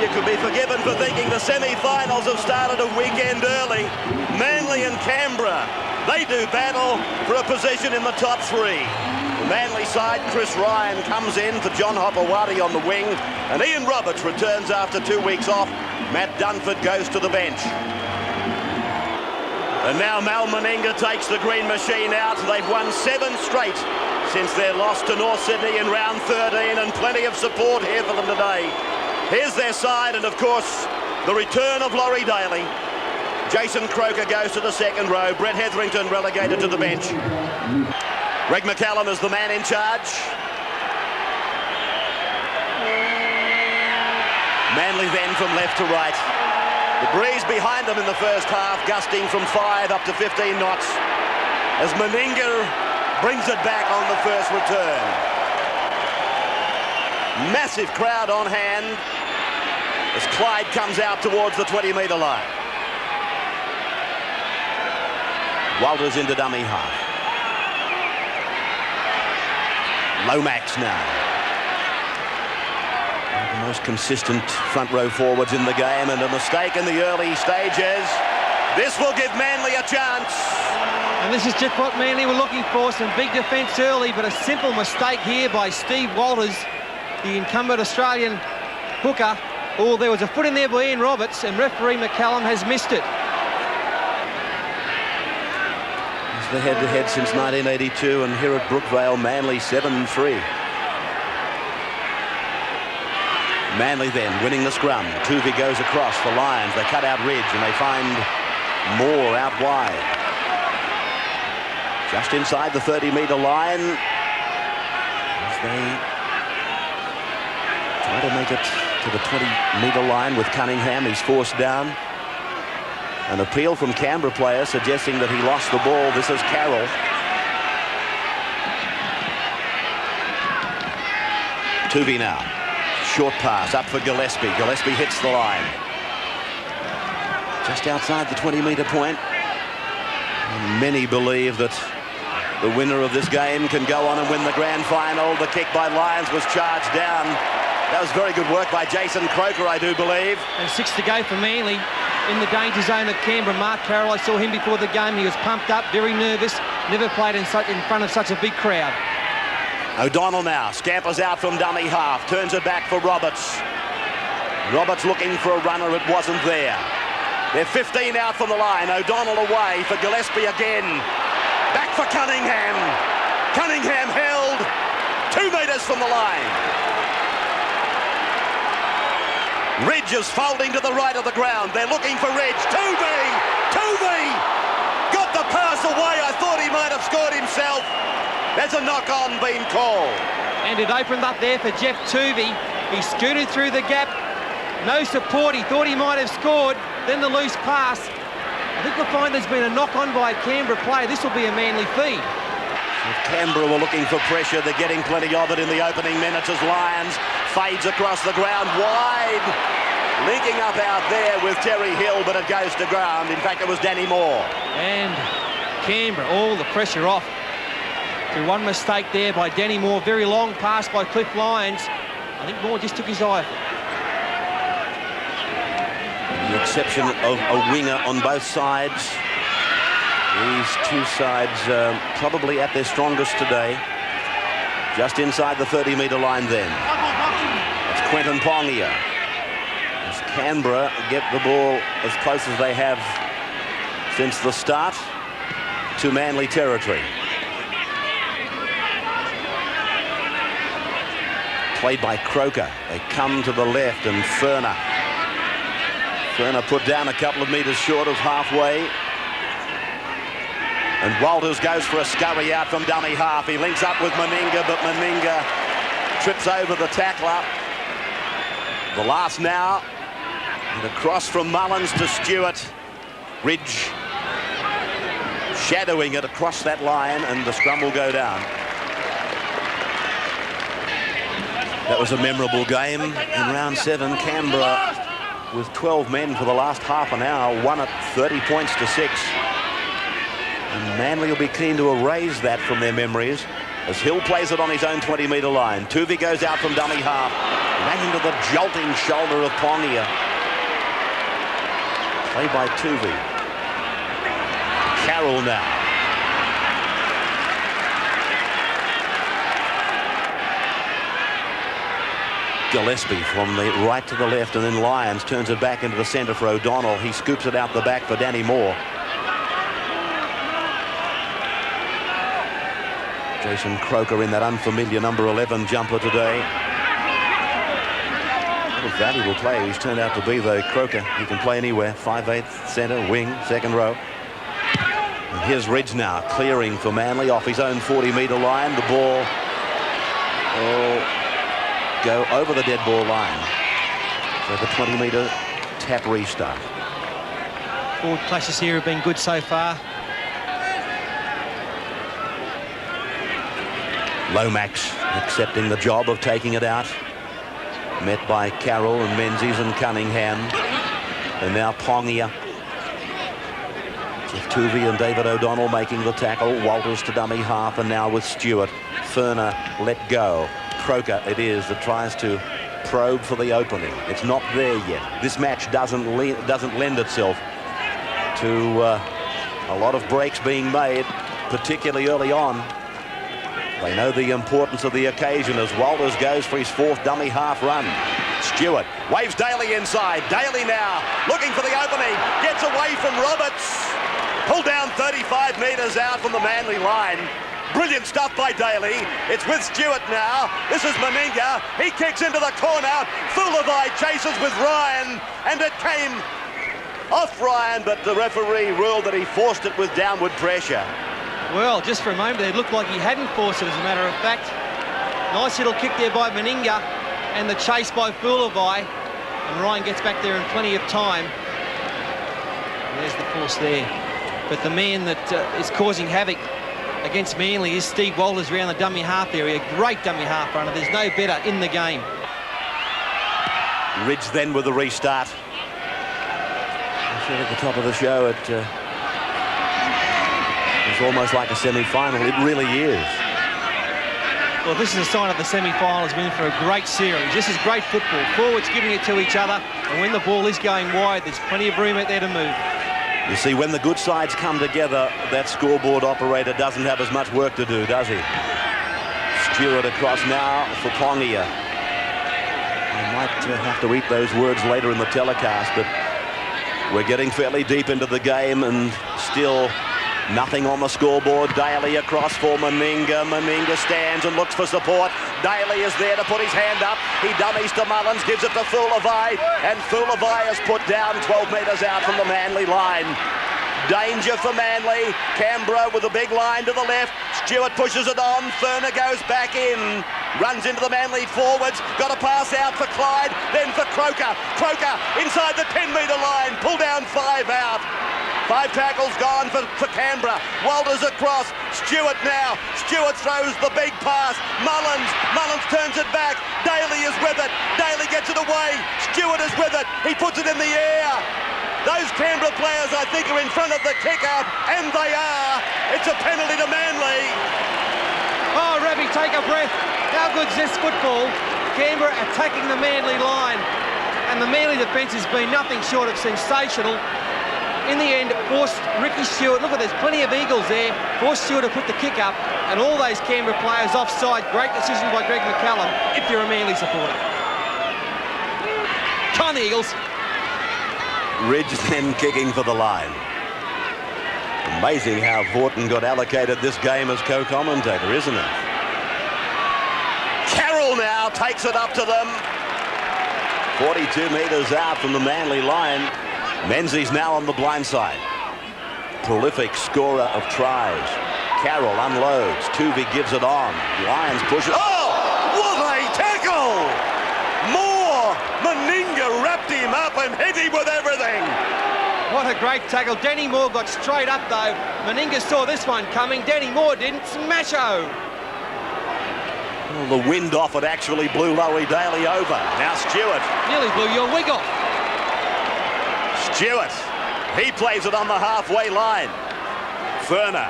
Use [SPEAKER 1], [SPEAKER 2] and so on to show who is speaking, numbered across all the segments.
[SPEAKER 1] you could be forgiven for thinking the semi-finals have started a weekend early. Manly and Canberra, they do battle for a position in the top three. The Manly side, Chris Ryan comes in for John Hopewadi on the wing, and Ian Roberts returns after 2 weeks off. Matt Dunford goes to the bench. And now Mal Meninga takes the green machine out. They've won 7 straight since their loss to North Sydney in round 13, and plenty of support here for them today. Here's their side, and of course, the return of Laurie Daly. Jason Croker goes to the second row. Brett Hetherington relegated to the bench. Greg McCallum is the man in charge. Manly then from left to right. The breeze behind them in the first half, gusting from 5 up to 15 knots, as Meninga brings it back on the first return. Massive crowd on hand as Clyde comes out towards the 20-metre line. Walters into dummy half. Lomax now. The most consistent front row forwards in the game, and a mistake in the early stages. This will give Manly a chance.
[SPEAKER 2] And this is just what Manly were looking for, some big defence early, but a simple mistake here by Steve Walters, the incumbent Australian hooker. Oh, there was a foot in there by Ian Roberts, and referee McCallum has missed it.
[SPEAKER 1] It's the head-to-head since 1982, and here at Brookvale, Manly 7-3. Manly then winning the scrum. Tuvey goes across the Lions. They cut out Ridge, and they find Moore out wide. Just inside the 30-metre line as they try to make it to the 20-metre line with Cunningham. He's forced down. An appeal from Canberra player suggesting that he lost the ball. This is Carroll. Tuvey now. Short pass up for Gillespie. Gillespie hits the line. Just outside the 20-metre point. And many believe that the winner of this game can go on and win the grand final. The kick by Lyons was charged down. That was very good work by Jason Croker, I do believe.
[SPEAKER 2] And 6 to go for Manly. In the danger zone of Canberra, Mark Carroll, I saw him before the game. He was pumped up, very nervous. Never played in front of such a big crowd.
[SPEAKER 1] O'Donnell now scampers out from dummy half, turns it back for Roberts. Roberts looking for a runner, it wasn't there. They're 15 out from the line. O'Donnell away for Gillespie again. Back for Cunningham. Cunningham held 2 metres from the line. Ridge is folding to the right of the ground. They're looking for Ridge. Tuvey got the pass away. I thought he might have scored himself. There's a knock-on being called.
[SPEAKER 2] And it opened up there for Jeff Tuvey. He scooted through the gap. No support. He thought he might have scored. Then the loose pass. I think we'll find there's been a knock-on by a Canberra player. This will be a Manly feed.
[SPEAKER 1] If Canberra were looking for pressure, they're getting plenty of it in the opening minutes as Lyons fades across the ground wide. Linking up out there with Terry Hill, but it goes to ground. In fact, it was Danny Moore. And
[SPEAKER 2] Canberra, all the pressure off. Through one mistake there by Danny Moore. Very long pass by Cliff Lyons. I think Moore just took his eye off it.
[SPEAKER 1] The exception of a winger on both sides. These two sides probably at their strongest today. Just inside the 30-metre line then. It's Quentin Pongia. As Canberra get the ball as close as they have since the start to Manly territory. Played by Croker. They come to the left, and Furner put down a couple of metres short of halfway. And Walters goes for a scurry out from dummy half. He links up with Meninga, but Meninga trips over the tackler. The last now. And across from Mullins to Stewart. Ridge shadowing it across that line, and the scrum will go down. That was a memorable game in round 7. Canberra with 12 men for the last half an hour, won it 30 points to 6. And Manly will be keen to erase that from their memories as Hill plays it on his own 20-metre line. Tuvey goes out from dummy half. Right into the jolting shoulder of Pongia. Play by Tuvi. Carroll now. Gillespie from the right to the left, and then Lyons turns it back into the centre for O'Donnell. He scoops it out the back for Danny Moore. Jason Croker in that unfamiliar number 11 jumper today. What a valuable player he's turned out to be, though, Croker. He can play anywhere. 5/8 centre, wing, second row. And here's Ridge now, clearing for Manly off his own 40-metre line. The ball go over the dead ball line. So the 20-metre tap restart.
[SPEAKER 2] Forward clashes here have been good so far.
[SPEAKER 1] Lomax accepting the job of taking it out. Met by Carroll and Menzies and Cunningham. And now Pongia. Jeff Tuvey and David O'Donnell making the tackle. Walters to dummy half, and now with Stewart. Ferner let go. Croker it is that tries to probe for the opening. It's not there yet. This match doesn't lend itself to a lot of breaks being made, particularly early on. They know the importance of the occasion as Walters goes for his fourth dummy half run. Stewart waves Daly inside. Daly now looking for the opening. Gets away from Roberts. Pulled down 35 metres out from the Manly line. Brilliant stuff by Daly. It's with Stewart now. This is Meninga. He kicks into the corner. Fulavai chases with Ryan, and it came off Ryan, but the referee ruled that he forced it with downward pressure.
[SPEAKER 2] Well, just for a moment, it looked like he hadn't forced it, as a matter of fact. Nice little kick there by Meninga, and the chase by Fulavai. And Ryan gets back there in plenty of time. And there's the force there. But the man that is causing havoc against Manly is Steve Walters around the dummy half area. Great dummy half runner. There's no better in the game.
[SPEAKER 1] Ridge then with the restart. I said at the top of the show, it's almost like a semi-final. It really is.
[SPEAKER 2] Well, this is a sign of the semi-finals being for a great series. This is great football. Forwards giving it to each other, and when the ball is going wide, there's plenty of room out there to move.
[SPEAKER 1] You see, when the good sides come together, that scoreboard operator doesn't have as much work to do, does he? Stewart across now for Pongia. I might have to eat those words later in the telecast, but we're getting fairly deep into the game and still nothing on the scoreboard. Daly across for Meninga. Meninga stands and looks for support. Daly is there to put his hand up. He dummies to Mullins, gives it to Fulavai, and Fulavai is put down 12 metres out from the Manly line. Danger for Manly. Canberra with a big line to the left. Stewart pushes it on. Ferner goes back in. Runs into the Manly forwards. Got a pass out for Clyde. Then for Croker. Croker inside the 10-metre line. Pull down 5 out. 5 tackles gone for Canberra. Walters across. Stewart now. Stewart throws the big pass. Mullins. Mullins turns it back. Daly is with it. Daly gets it away. Stewart is with it. He puts it in the air. Those Canberra players, I think, are in front of the kick-out, and they are. It's a penalty to Manly.
[SPEAKER 2] Oh, Ravi, take a breath. How good's this football? Canberra attacking the Manly line, and the Manly defence has been nothing short of sensational. In the end, forced Ricky Stewart, look at there's plenty of Eagles there, forced Stewart to put the kick up, and all those Canberra players offside. Great decision by Greg McCallum, if you're a Manly supporter. Come on, the Eagles.
[SPEAKER 1] Ridge then kicking for the line. Amazing how Horton got allocated this game as co-commentator, isn't it? Carroll now takes it up to them. 42 metres out from the Manly line. Menzies now on the blind side. Prolific scorer of tries. Carroll unloads. Tuvey gives it on. Lyons pushes. Oh! What a tackle! Moore! Meninga wrapped him up and hit him with everything.
[SPEAKER 2] What a great tackle. Danny Moore got straight up, though. Meninga saw this one coming. Danny Moore didn't. Smash-o!
[SPEAKER 1] Well, the wind off it actually blew Lowy Daly over. Now Stewart.
[SPEAKER 2] Nearly blew your wig off.
[SPEAKER 1] Stewart. He plays it on the halfway line. Ferner.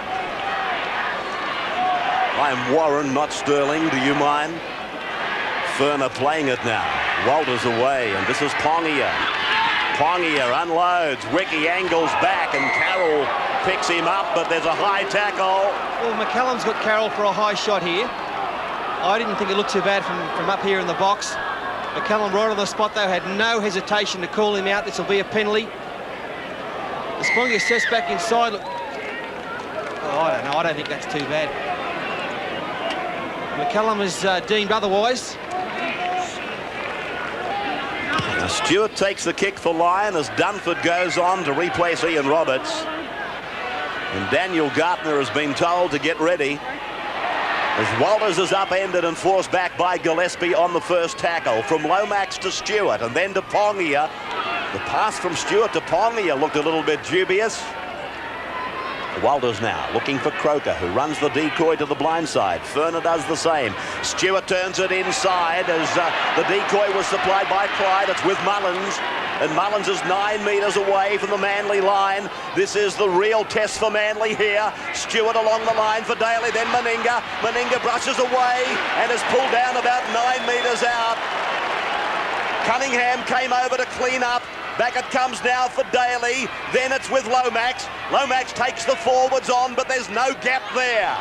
[SPEAKER 1] I'm Warren, not Sterling. Do you mind? Ferner playing it now. Walters away, and this is Pongia. Pongia unloads. Ricky angles back, and Carroll picks him up, but there's a high tackle.
[SPEAKER 2] Well, McCallum's got Carroll for a high shot here. I didn't think it looked too bad from up here in the box. McCallum right on the spot, though, had no hesitation to call him out. This will be a penalty. As Pongia steps back inside. Look. Oh, I don't know. I don't think that's too bad. McCallum is deemed otherwise.
[SPEAKER 1] Now Stewart takes the kick for Lyon as Dunford goes on to replace Ian Roberts. And Daniel Gartner has been told to get ready as Walters is upended and forced back by Gillespie on the first tackle. From Lomax to Stewart and then to Pongia. The pass from Stewart to Pongia looked a little bit dubious. Walters now looking for Croker, who runs the decoy to the blind side. Ferner does the same. Stewart turns it inside as the decoy was supplied by Clyde. It's with Mullins, and Mullins is 9 metres away from the Manly line. This is the real test for Manly here. Stewart along the line for Daly, then Meninga. Meninga brushes away and is pulled down about 9 metres out. Cunningham came over to clean up. Back it comes now for Daly. Then it's with Lomax. Lomax takes the forwards on, but there's no gap there.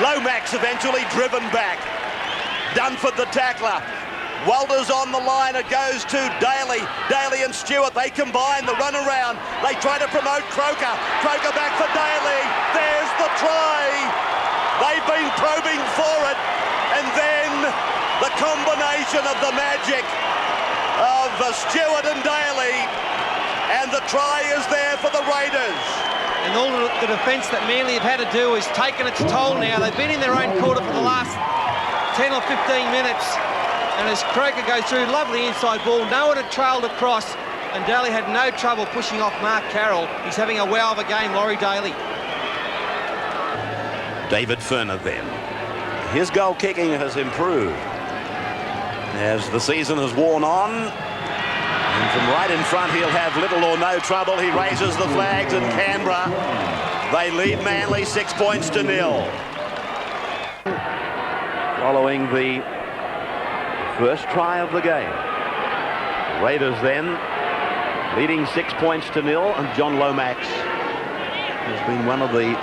[SPEAKER 1] Lomax eventually driven back. Dunford the tackler. Walters on the line. It goes to Daly. Daly and Stewart, they combine the run around. They try to promote Croker. Croker back for Daly. There's the try. They've been probing for it. And then the combination of the magic of Stewart and Daly, and the try is there for the Raiders.
[SPEAKER 2] And all the defence that Manly have had to do is taken its toll now. They've been in their own quarter for the last 10 or 15 minutes. And as Croker goes through, lovely inside ball, no one had trailed across, and Daly had no trouble pushing off Mark Carroll. He's having a wow of a game, Laurie Daly.
[SPEAKER 1] David Ferner then. His goal kicking has improved as the season has worn on, and from right in front he'll have little or no trouble. He raises the flags, and Canberra, they lead Manly 6 points to 0. Following the first try of the game, Raiders then leading 6 points to 0, and John Lomax has been one of the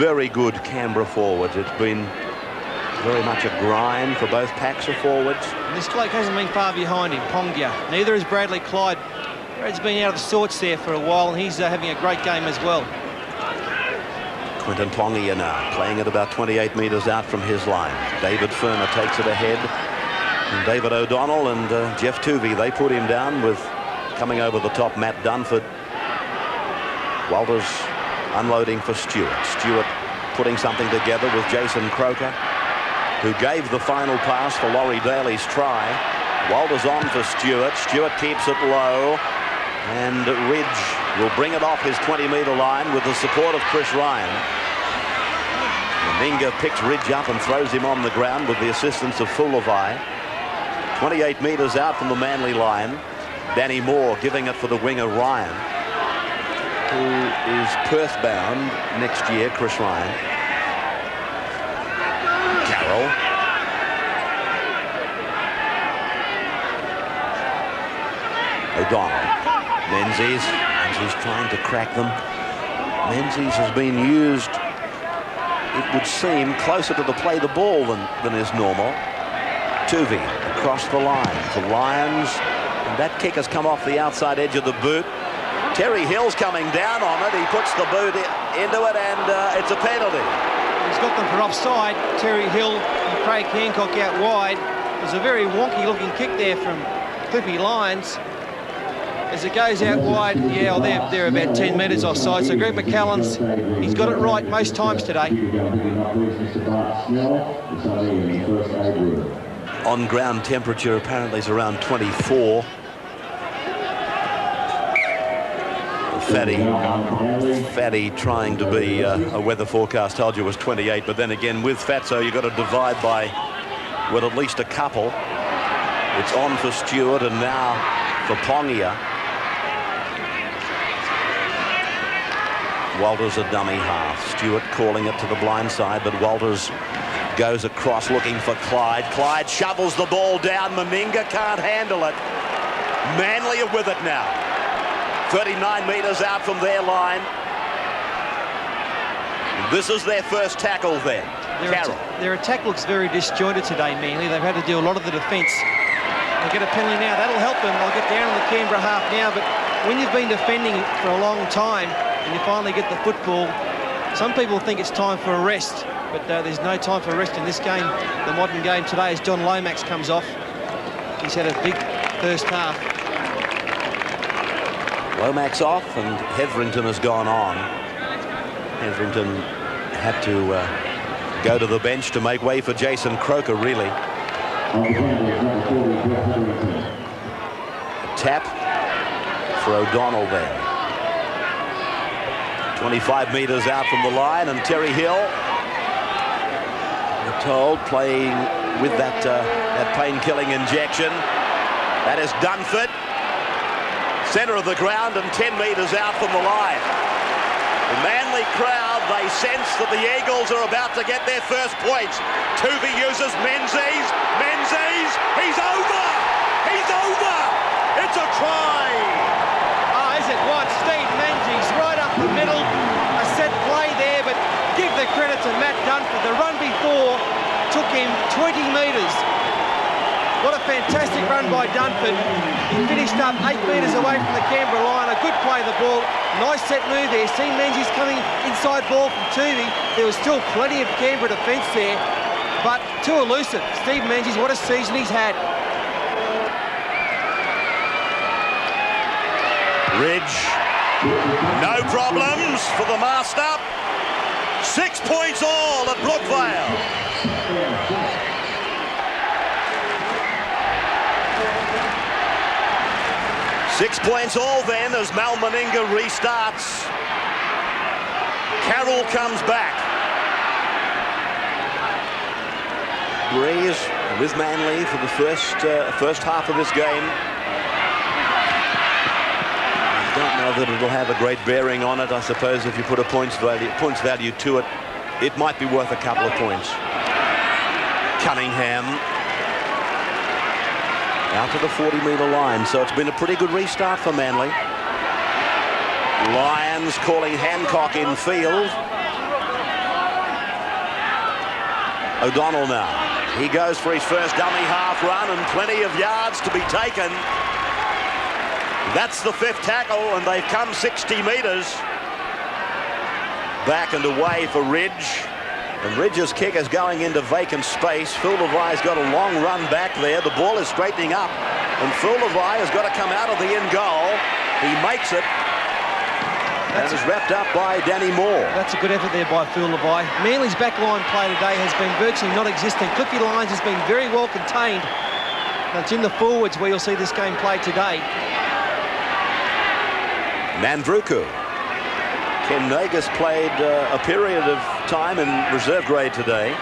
[SPEAKER 1] very good Canberra forwards. It's been very much a grind for both packs of forwards.
[SPEAKER 2] And this bloke hasn't been far behind him, Pongia. Neither is Bradley Clyde. Brad's been out of the sorts there for a while, and he's having a great game as well.
[SPEAKER 1] Quinton Pongia now playing at about 28 metres out from his line. David Ferner takes it ahead. And David O'Donnell and Jeff Tuvey, they put him down with coming over the top Matt Dunford. Walters unloading for Stewart. Stewart putting something together with Jason Croker, who gave the final pass for Laurie Daly's try. Walters on for Stewart. Stewart keeps it low, and Ridge will bring it off his 20-metre line with the support of Chris Ryan. Meninga picks Ridge up and throws him on the ground with the assistance of Fullervai. 28 metres out from the Manly line. Danny Moore giving it for the winger Ryan, who is Perth-bound next year, Chris Ryan. Carroll. O'Donnell. Menzies. Menzies trying to crack them. Menzies has been used, it would seem, closer to the play the ball than is normal. Tuvey across the line for Lions. And that kick has come off the outside edge of the boot. Terry Hill's coming down on it. He puts the boot into it, and it's a penalty.
[SPEAKER 2] He's got them for offside. Terry Hill and Craig Hancock out wide. There's a very wonky looking kick there from Clippy Lyons. As it goes out wide, yeah, well, they're about 10 metres offside. So Greg McCallum's, he's got it right most times today.
[SPEAKER 1] On ground temperature apparently is around 24. Fatty trying to be a weather forecast told you it was 28, but then again with Fatso you've got to divide by, well, at least a couple. It's on for Stewart, and now for Pongia. Walters a dummy half. Stewart calling it to the blind side, but Walters goes across looking for Clyde. Clyde shovels the ball down. Meninga can't handle it. Manly are with it now. 39 metres out from their line. This is their first tackle then.
[SPEAKER 2] Their attack looks very disjointed today, Manly. They've had to do a lot of the defence. They'll get a penalty now. That'll help them. They'll get down on the Canberra half now. But when you've been defending for a long time and you finally get the football, some people think it's time for a rest. But there's no time for rest in this game, the modern game today, as John Lomax comes off. He's had a big first half.
[SPEAKER 1] Lomax off and Hetherington has gone on. Hetherington had to go to the bench to make way for Jason Croker, really. A tap for O'Donnell there. 25 metres out from the line, and Terry Hill, we're told, playing with that pain-killing injection. That is Dunford, centre of the ground and 10 metres out from the line. The Manly crowd, they sense that the Eagles are about to get their first points. Tuvey uses Menzies. Menzies, he's over! He's over! It's a try!
[SPEAKER 2] Oh, is it what? Steve Menzies right up the middle. A set play there, but give the credit to Matt Dunford. The run before took him 20 metres. What a fantastic run by Dunford. He finished up 8 metres away from the Canberra line. A good play of the ball. Nice set move there. See Menzies coming inside ball from Tuvey. There was still plenty of Canberra defence there, but too elusive. Steve Menzies, what a season he's had.
[SPEAKER 1] Ridge, no problems for the master. 6 points all at Brookvale. 6 points all then as Mal Meninga restarts. Carroll comes back. Breeze with Manly for the first half of this game. I don't know that it'll have a great bearing on it. I suppose if you put a points value to it, it might be worth a couple of points. Cunningham out to the 40-metre line, so it's been a pretty good restart for Manly. Lions calling Hancock in field. O'Donnell now. He goes for his first dummy half run and plenty of yards to be taken. That's the 5th tackle, and they've come 60 metres. Back and away for Ridge. And Ridge's kick is going into vacant space. Phil Levi's got a long run back there. The ball is straightening up, and Phil Levi has got to come out of the end goal. He makes it. And is wrapped up by Danny Moore.
[SPEAKER 2] That's a good effort there by Phil Levi. Manly's backline play today has been virtually non-existent. Cliffy Lyons has been very well contained. And it's in the forwards where you'll see this game played today.
[SPEAKER 1] Nandruku. Ken Nagus played a period of time in reserve grade today,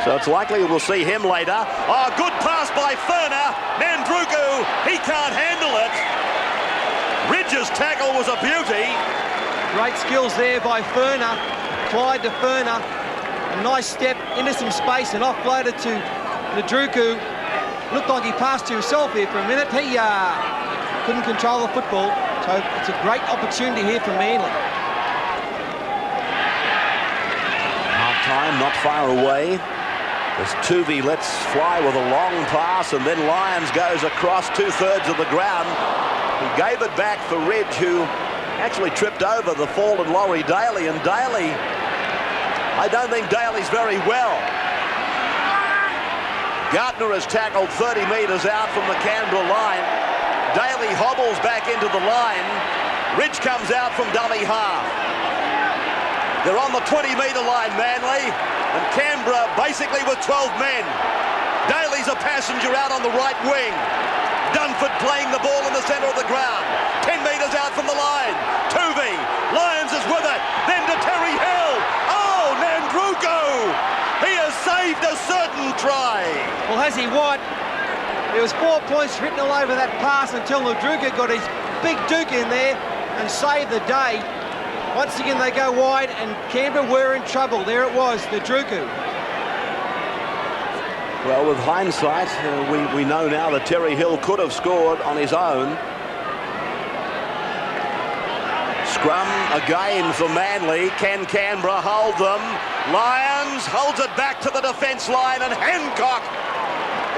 [SPEAKER 1] so it's likely we'll see him later. Oh, good pass by Furner. Nandruku, he can't handle it. Ridge's tackle was a beauty.
[SPEAKER 2] Great skills there by Furner. Clyde to Furner. A nice step into some space and offloaded to Nandruku. Looked like he passed to himself here for a minute. He couldn't control the football. So it's a great opportunity here for Manly.
[SPEAKER 1] Half-time, not far away. As Tuvey lets fly with a long pass, and then Lyons goes across 2/3 of the ground. He gave it back for Ridge, who actually tripped over the fallen Laurie Daly, and Daly, I don't think Daly's very well. Gardner has tackled 30 metres out from the Canberra line. Daly hobbles back into the line. Ridge comes out from dummy half. They're on the 20-metre line, Manly, and Canberra basically with 12 men. Daly's a passenger out on the right wing. Dunford playing the ball in the centre of the ground. 10 metres out from the line. Tuvey, Lyons is with it. Then to Terry Hill. Oh, Nandruku! He has saved a certain try.
[SPEAKER 2] Well, has he what? There was 4 points written all over that pass until Nandruku got his big duke in there and saved the day. Once again, they go wide, and Canberra were in trouble. There it was, Nandruku.
[SPEAKER 1] Well, with hindsight, we know now that Terry Hill could have scored on his own. Scrum again for Manly. Can Canberra hold them? Lyons holds it back to the defence line, and Hancock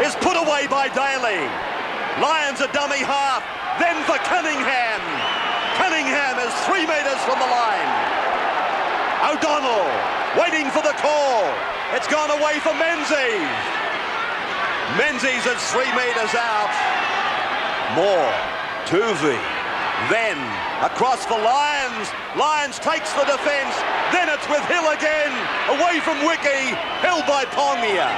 [SPEAKER 1] is put away by Daly. Lyons a dummy half, then for Cunningham. Cunningham is 3 metres from the line. O'Donnell waiting for the call. It's gone away for Menzies. Menzies is 3 metres out. Moore, Tuvey, then across for Lyons. Lyons takes the defence. Then it's with Hill again. Away from Wiki. Hill by Pongia.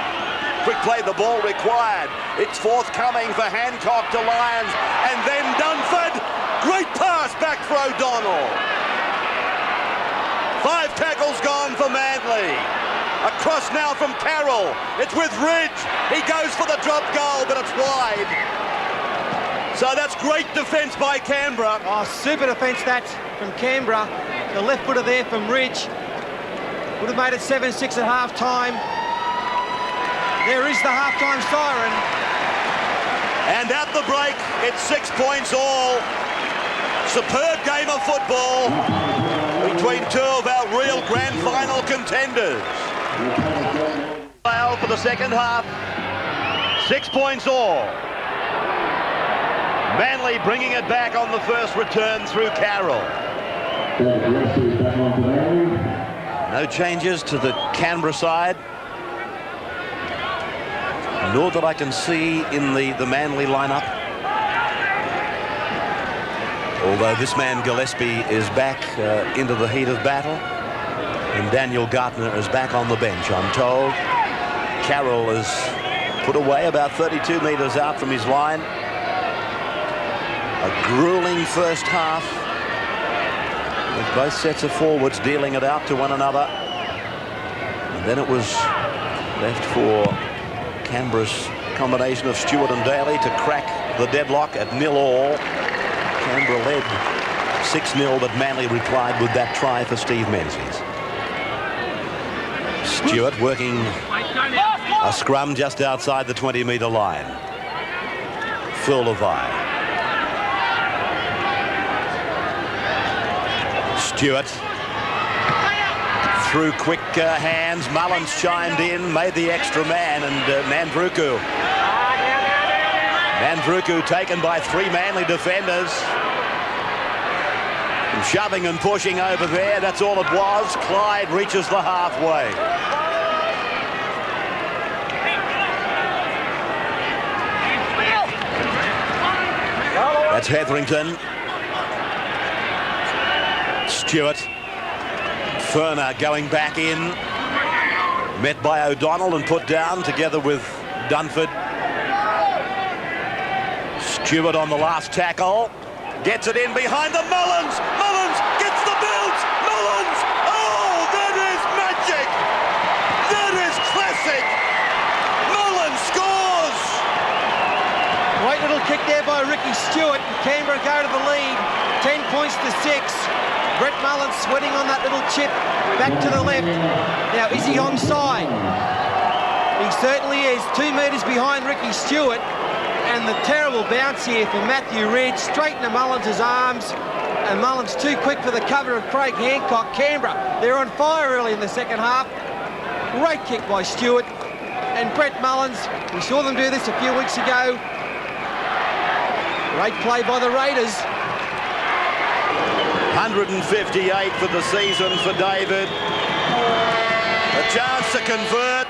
[SPEAKER 1] Quick play, the ball required. It's forthcoming for Hancock to Lyons. And then Dunford. Great pass back for O'Donnell. 5 tackles gone for Manly. Across now from Carroll. It's with Ridge. He goes for the drop goal, but it's wide. So that's great defence by Canberra.
[SPEAKER 2] Oh, super defence that from Canberra. The left footer there from Ridge. Would have made it 7-6 at half-time. There is the half-time siren.
[SPEAKER 1] And at the break, it's 6 points all. Superb game of football between two of our real grand final contenders. For the second half, 6 points all. Manly bringing it back on the first return through Carroll. No changes to the Canberra side, nor that I can see in the Manly lineup. Although this man Gillespie is back into the heat of battle, and Daniel Gartner is back on the bench, I'm told. Carroll is put away about 32 metres out from his line. A grueling first half, with both sets of forwards dealing it out to one another. And then it was left for Canberra's combination of Stewart and Daly to crack the deadlock at 0-0. Canberra led 6-0, but Manly replied with that try for Steve Menzies. Stewart working a scrum just outside the 20-metre line. Phil Levi. Stewart through quick hands. Mullins chimed in, made the extra man, and Mandruku. Mandruku taken by 3 Manly defenders. And shoving and pushing over there, that's all it was. Clyde reaches the halfway. That's Hetherington. Stewart. Ferner going back in. Met by O'Donnell and put down together with Dunford. Stewart on the last tackle. Gets it in behind the Mullins. Mullins gets the bounce. Mullins. Oh, that is magic. That is classic. Mullins scores.
[SPEAKER 2] Great little kick there by Ricky Stewart. Canberra go to the lead. 10 points to 6. Brett Mullins sweating on that little chip back to the left. Now, is he onside? He certainly is. 2 metres behind Ricky Stewart. And the terrible bounce here for Matthew Ridge, straight into Mullins' arms. And Mullins too quick for the cover of Craig Hancock. Canberra, they're on fire early in the second half. Great kick by Stewart. And Brett Mullins, we saw them do this a few weeks ago. Great play by the Raiders.
[SPEAKER 1] 158 for the season for David. A chance to convert.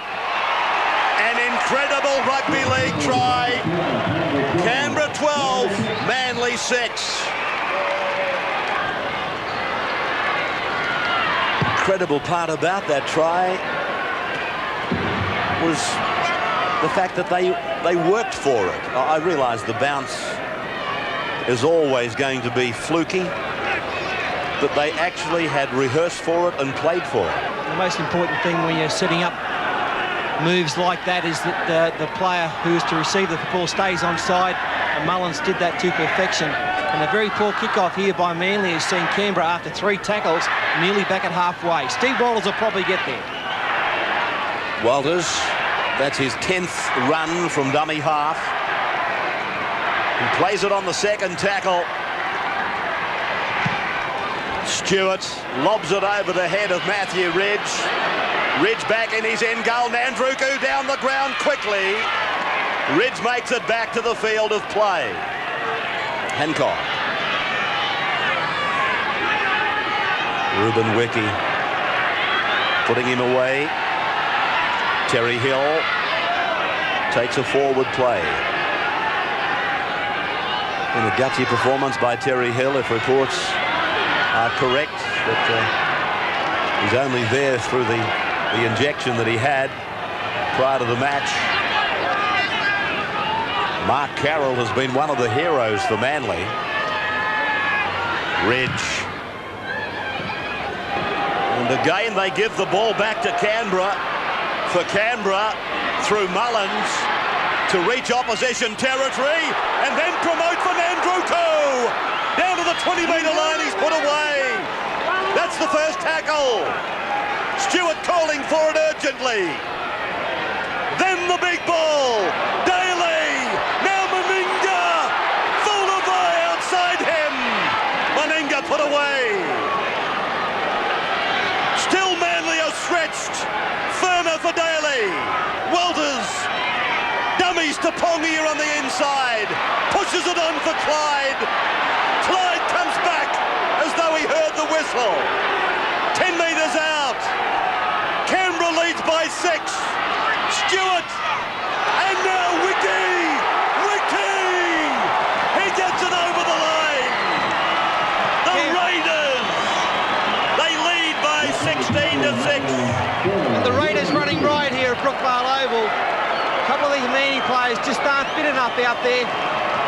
[SPEAKER 1] An incredible rugby league try. Canberra 12, Manly 6. Incredible part about that try was the fact that they worked for it. I realise the bounce is always going to be fluky, but they actually had rehearsed for it and played for it.
[SPEAKER 2] The most important thing when you're setting up moves like that is that the player who is to receive the ball stays onside, and Mullins did that to perfection. And a very poor kickoff here by Manly has seen Canberra, after 3 tackles, nearly back at halfway. Steve Walters will probably get there.
[SPEAKER 1] Walters That's his 10th run from dummy half. He plays it on the second tackle. Stewart lobs it over the head of Matthew Ridge. Ridge back in his end goal. Nandruku down the ground quickly. Ridge makes it back to the field of play. Hancock. Ruben Wiki putting him away. Terry Hill takes a forward play. In a gutsy performance by Terry Hill, if reports are correct, that he's only there through the injection that he had prior to the match. Mark Carroll has been one of the heroes for Manly. Ridge. And again they give the ball back to Canberra. For Canberra through Mullins to reach opposition territory and then promote for Nandruku. Down to the 20-metre line, he's put away. That's the first tackle. Stewart calling for it urgently. Then the big ball. Daly. Now Meninga. Fulavai outside him. Meninga put away. Still Manly are stretched. Firmer for Daly. Walters. Dummies to Pongia on the inside. Pushes it on for Clyde. Clyde comes back as though he heard the whistle. 10 metres out. Canberra leads by 6. Stewart. And now Wiki. He gets it over the line. The Raiders. They lead by 16-6.
[SPEAKER 2] And the Raiders running right here at Brookvale Oval. A couple of these Manly players just aren't fit enough out there.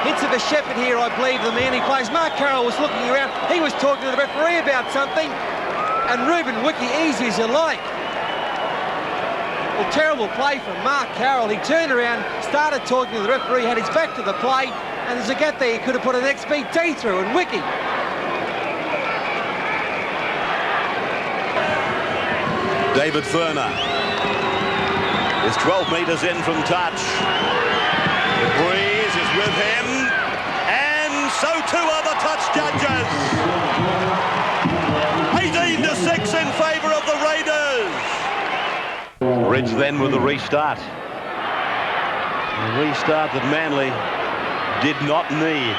[SPEAKER 2] Hits of a shepherd here, I believe, the Manly players. Mark Carroll was looking around. He was talking to the referee about something. And Ruben Wiki, easy as you like. Well, terrible play from Mark Carroll. He turned around, started talking to the referee, had his back to the play, and there's a gap there. He could have put an XBT through, and Wiki.
[SPEAKER 1] David Furner is 12 metres in from touch. The breeze is with him, and so too are the touch judges. 18-6 in favour of the Raiders. Ridge then with the restart. A restart that Manly did not need.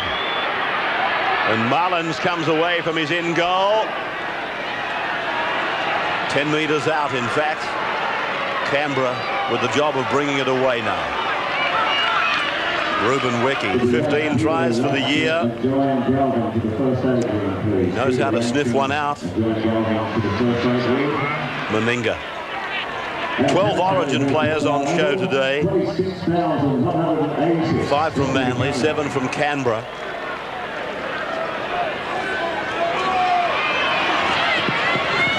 [SPEAKER 1] And Mullins comes away from his in goal. 10 metres out, in fact. Canberra with the job of bringing it away now. Ruben Wiki, 15 tries for the year. He knows how to sniff one out. Meninga. 12 Origin players on show today. 5 from Manly, 7 from Canberra.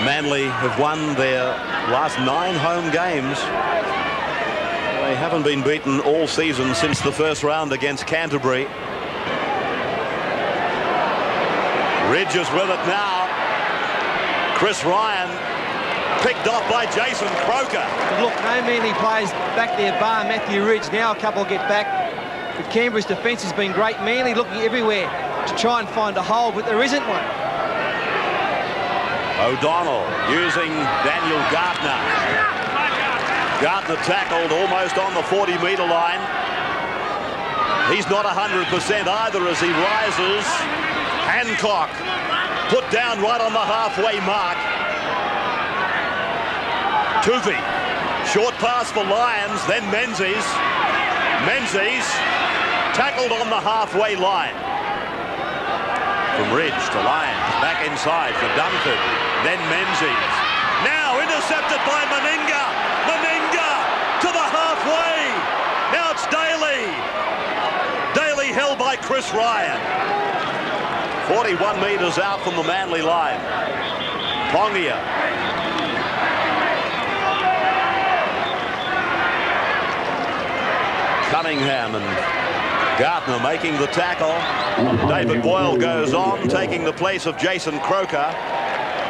[SPEAKER 1] Manly have won their last 9 home games. They haven't been beaten all season since the first round against Canterbury. Ridge is with it now. Chris Ryan picked off by Jason Croker.
[SPEAKER 2] Look, no Manly players back there bar Matthew Ridge. Now a couple get back. But Canberra's defence has been great. Manly looking everywhere to try and find a hole, but there isn't one.
[SPEAKER 1] O'Donnell using Daniel Gardner. Gardner tackled almost on the 40-metre line. He's not 100% either as he rises. Hancock put down right on the halfway mark. Tuvi, short pass for Lyons, then Menzies. Menzies tackled on the halfway line. From Ridge to Lyons, back inside for Dunford, then Menzies. Now intercepted by Meninga. Meninga to the halfway. Now it's Daly. Daly held by Chris Ryan. 41 metres out from the Manly line. Pongia. Cunningham and Gardner making the tackle. David Boyle goes on, taking the place of Jason Croker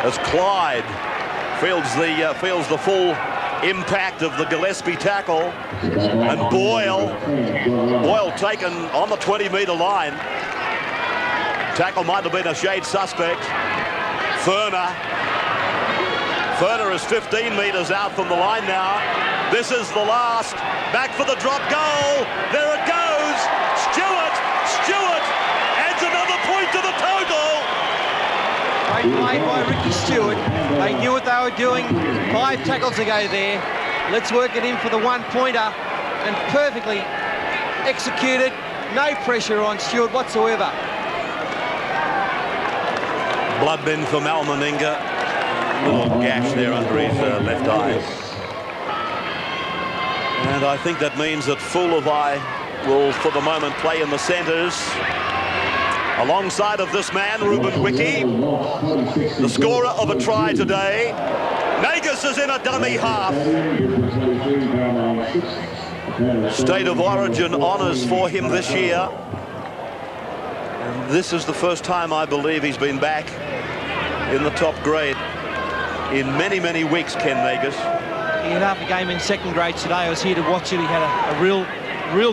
[SPEAKER 1] as Clyde feels the full impact of the Gillespie tackle, and Boyle taken on the 20-metre line. Tackle might have been a shade suspect. Furner is 15 metres out from the line now. This is the last. Back for the drop goal. There it goes. Stewart adds another point to the total.
[SPEAKER 2] Great play by Ricky Stewart. They knew what they were doing 5 tackles ago there. Let's work it in for the 1-pointer, and perfectly executed. No pressure on Stewart whatsoever.
[SPEAKER 1] Blood bin for Mal Meninga. Little gash there under his left eye. And I think that means that Fullerby will, for the moment, play in the centres. Alongside of this man, Ruben Wiki, the scorer of a try today. Nagus is in a dummy half. State of Origin honours for him this year. And this is the first time, I believe, he's been back in the top grade in many, many weeks, Ken Nagus.
[SPEAKER 2] He had half a game in second grade today. I was here to watch it. He had a real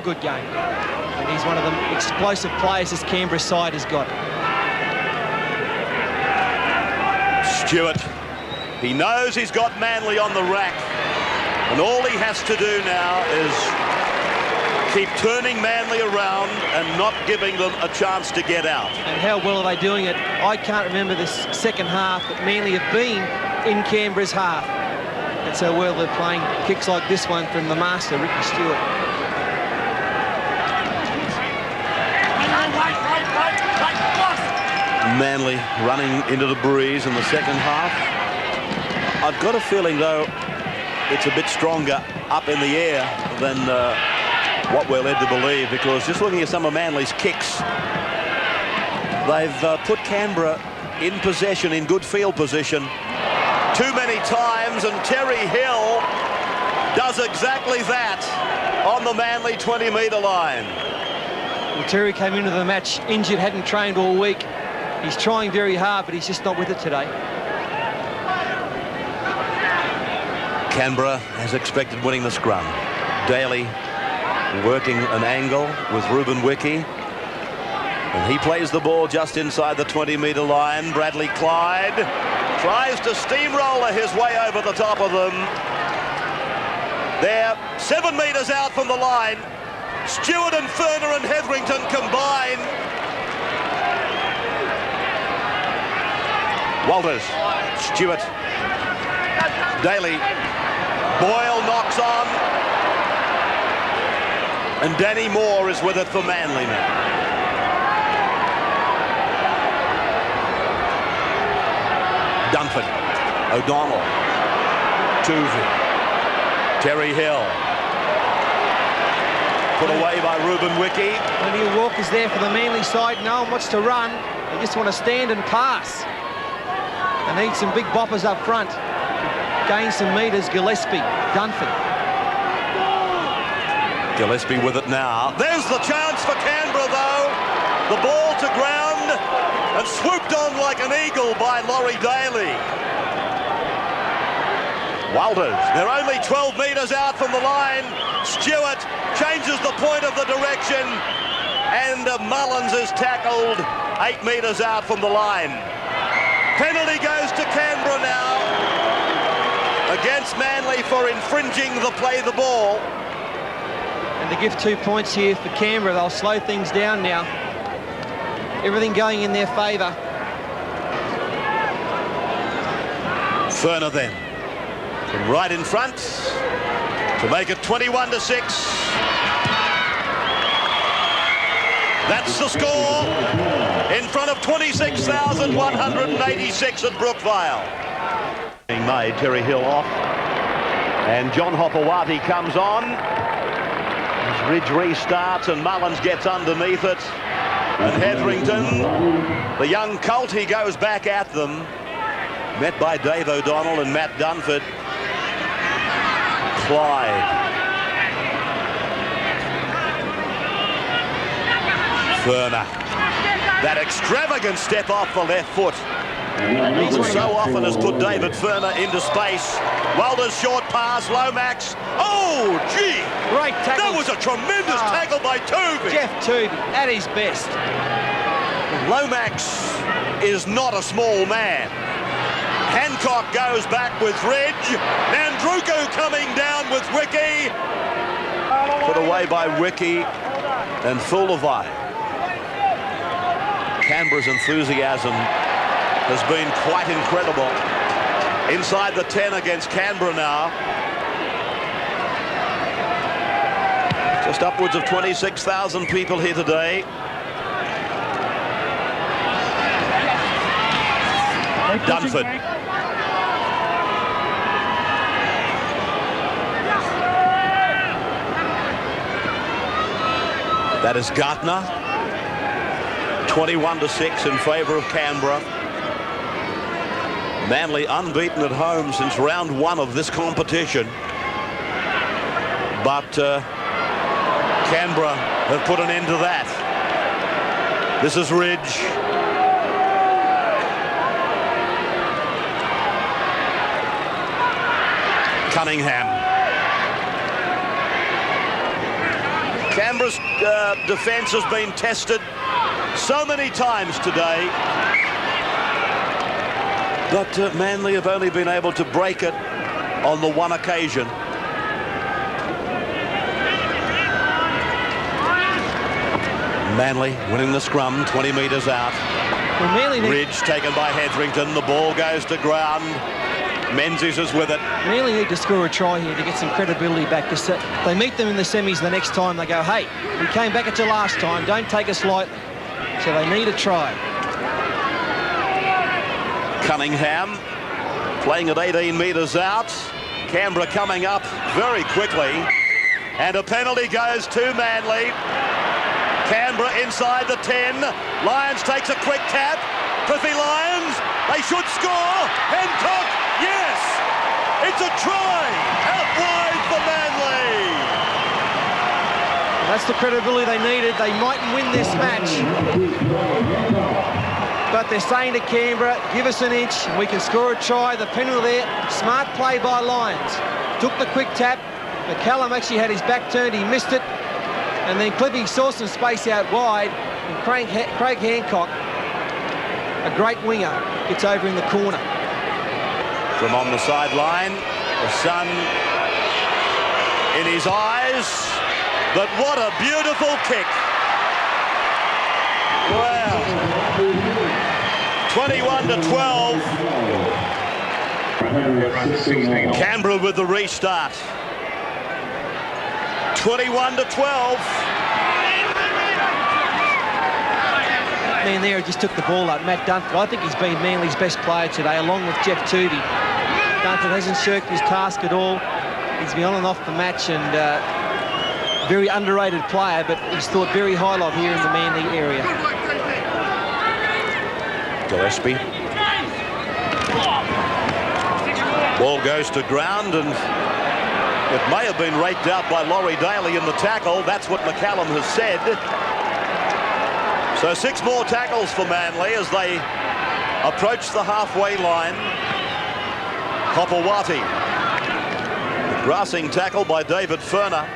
[SPEAKER 2] good game. And he's one of the explosive players this Canberra side has got.
[SPEAKER 1] Stewart, he knows he's got Manly on the rack. And all he has to do now is keep turning Manly around and not giving them a chance to get out.
[SPEAKER 2] And how well are they doing it? I can't remember this second half that Manly have been in Canberra's half. That's how well they're playing kicks like this one from the master, Ricky Stewart.
[SPEAKER 1] Manly running into the breeze in the second half. I've got a feeling, though, it's a bit stronger up in the air than what we're led to believe, because just looking at some of Manly's kicks, they've put Canberra in possession, in good field position, too many times, and Terry Hill does exactly that on the Manly 20-metre line.
[SPEAKER 2] Well, Terry came into the match injured, hadn't trained all week. He's trying very hard, but he's just not with it today.
[SPEAKER 1] Canberra, as expected, winning the scrum. Daly working an angle with Ruben Wiki. And he plays the ball just inside the 20-metre line. Bradley Clyde tries to steamroller his way over the top of them. They're 7 metres out from the line. Stewart and Furner and Hetherington combine. Walters, Stewart, Daly, Boyle knocks on, and Danny Moore is with it for Manly now. Dunford, O'Donnell, Tuvey, Terry Hill, put away by Ruben Wiki.
[SPEAKER 2] Plenty of walkers there for the Manly side. No one wants to run. They just want to stand and pass. They need some big boppers up front. Gain some metres. Gillespie, Dunford.
[SPEAKER 1] Gillespie with it now. There's the chance for Canberra, though. The ball to ground and swooped on like an eagle by Laurie Daly. Walters, they're only 12 metres out from the line. Stewart changes the point of the direction, and Mullins is tackled 8 metres out from the line. Penalty goes to Canberra now against Manly for infringing the play the ball.
[SPEAKER 2] And to give 2 points here for Canberra, they'll slow things down now. Everything going in their favour.
[SPEAKER 1] Furner then, from right in front to make it 21-6. That's the score in front of 26,186 at Brookvale. Being made, Terry Hill off, and John Hopewati comes on. As Ridge restarts and Mullins gets underneath it. And Hetherington, the young colt, he goes back at them. Met by Dave O'Donnell and Matt Dunford. Clyde. Furner. That extravagant step off the left foot so often has put David Ferner into space. Walder's short pass, Lomax. Oh, gee!
[SPEAKER 2] Great tackle.
[SPEAKER 1] That was a tremendous tackle by Tuvey.
[SPEAKER 2] Jeff Tuvey at his best.
[SPEAKER 1] Lomax is not a small man. Hancock goes back with Reg. Nandruku coming down with Wiki. Put away by Wiki and Fullervine. Canberra's enthusiasm has been quite incredible. Inside the 10 against Canberra now. Just upwards of 26,000 people here today. Dunford. That is Gartner. 21-6 in favour of Canberra. Manly unbeaten at home since round 1 of this competition. But Canberra have put an end to that. This is Ridge. Cunningham. Canberra's defence has been tested so many times today, but Manly have only been able to break it on the one occasion. Manly winning the scrum, 20 metres out.
[SPEAKER 2] Well, Manly
[SPEAKER 1] Ridge taken by Hetherington. The ball goes to ground. Menzies is with it.
[SPEAKER 2] Manly need to score a try here to get some credibility back. Because they meet them in the semis the next time. They go, hey, we came back at you last time. Don't take us lightly. So they need a try.
[SPEAKER 1] Cunningham playing at 18 metres out. Canberra coming up very quickly. And a penalty goes to Manly. Canberra inside the 10. Lyons takes a quick tap. Cliffy Lyons, they should score. Hancock, yes! It's a try out wide for Manly.
[SPEAKER 2] That's the credibility they needed. They mightn't win this match. But they're saying to Canberra, give us an inch, we can score a try. The penalty there, smart play by Lyons. Took the quick tap. McCallum actually had his back turned, he missed it. And then Cliffy saw some space out wide. And Craig Hancock, a great winger, gets over in the corner.
[SPEAKER 1] From on the sideline, the sun in his eyes. But what a beautiful kick. Wow. 21-12. Canberra with the restart. 21-12.
[SPEAKER 2] Man there just took the ball up. Matt Dunford, I think he's been Manly's best player today, along with Jeff Tuvey. Dunford hasn't shirked his task at all. He's been on and off the match, and very underrated player, but he's thought very highly of here in the Manly area.
[SPEAKER 1] Gillespie. Ball goes to ground, and it may have been raked out by Laurie Daly in the tackle. That's what McCallum has said. So 6 more tackles for Manly as they approach the halfway line. Hopewati. Grassing tackle by David Ferner.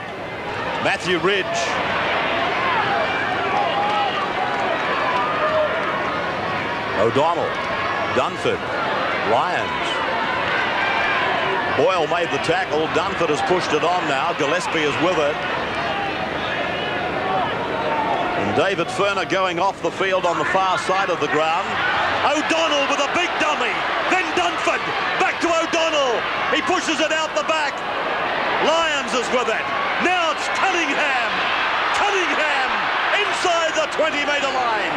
[SPEAKER 1] Matthew Ridge. O'Donnell. Dunford. Lyons. Boyle made the tackle. Dunford has pushed it on now. Gillespie is with it. And David Ferner going off the field on the far side of the ground. O'Donnell with a big dummy. Then Dunford. Back to O'Donnell. He pushes it out the back. Lyons is with it. Now it's Cunningham. Cunningham inside the 20-metre line.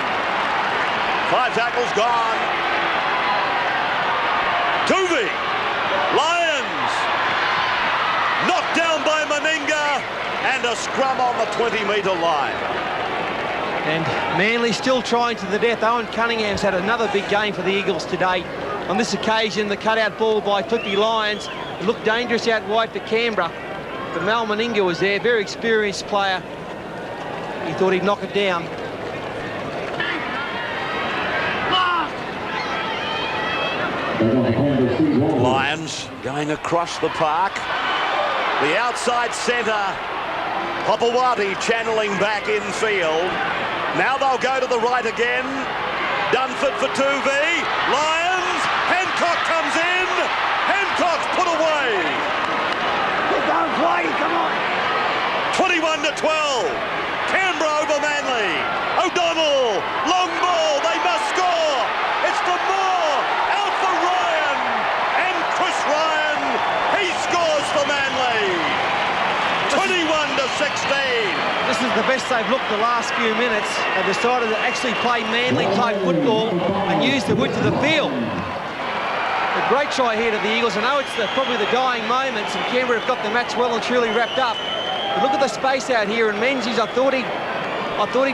[SPEAKER 1] 5 tackles gone. Tuvey. Lyons. Knocked down by Meninga. And a scrum on the 20-metre line.
[SPEAKER 2] And Manly still trying to the death. Owen Cunningham's had another big game for the Eagles today. On this occasion, the cutout ball by Cliffy Lyons. It looked dangerous out wide for Canberra. But Mal Meninga was there, very experienced player. He thought he'd knock it down.
[SPEAKER 1] Lions going across the park. The outside centre, Hopewadi channeling back infield. Now they'll go to the right again. Dunford for 2v. Lions, Hancock comes in. Hancock's put away.
[SPEAKER 3] Don't play, come on.
[SPEAKER 1] 21-12. Canberra over Manly. O'Donnell, long ball, they must score. It's for Moore, out for Ryan. And Chris Ryan, he scores for Manly. 21-16.
[SPEAKER 2] This is the best they've looked the last few minutes. They've decided to actually play Manly-type football and use the width of the field. A great try here to the Eagles. I know it's probably the dying moments, and Canberra have got the match well and truly wrapped up. But look at the space out here, and Menzies, I thought he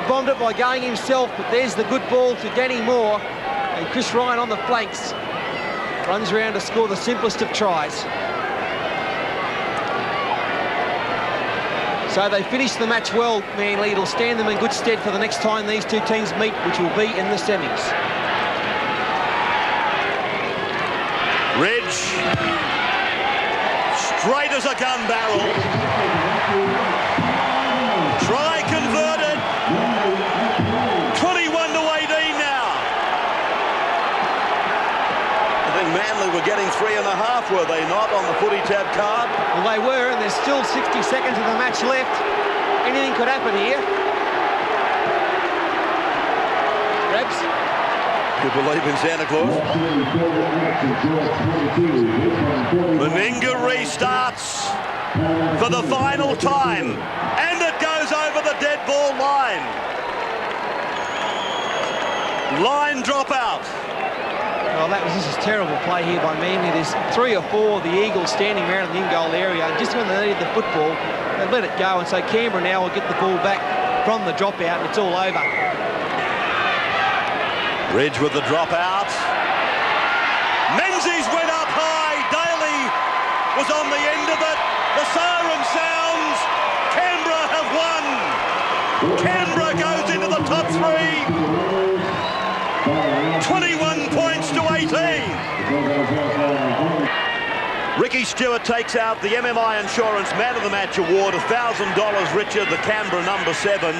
[SPEAKER 2] bombed it by going himself, but there's the good ball to Danny Moore, and Chris Ryan on the flanks runs around to score the simplest of tries. So they finished the match well, Manly. It'll stand them in good stead for the next time these two teams meet, which will be in the semis.
[SPEAKER 1] Ridge, straight as a gun barrel. Try converted. 21-18 now. I think Manly were getting 3.5, were they not, on the footy tab card?
[SPEAKER 2] Well, they were, and there's still 60 seconds of the match left. Anything could happen here. Rebs?
[SPEAKER 1] You believe in Santa Claus? Meninga restarts for the final time, and it goes over the dead ball line. Line dropout.
[SPEAKER 2] Well, this is terrible play here by Manly. There's 3 or 4 of the Eagles standing around the in-goal area, and just when they needed the football, they let it go, and so Canberra now will get the ball back from the dropout, and it's all over.
[SPEAKER 1] Ridge with the dropout. Menzies went up high. Daly was on the end of it. The siren sounds. Canberra have won. Canberra goes into the top 3. 21 points to 18. Ricky Stewart takes out the MMI Insurance Man of the Match award, $1,000 richer, the Canberra number 7.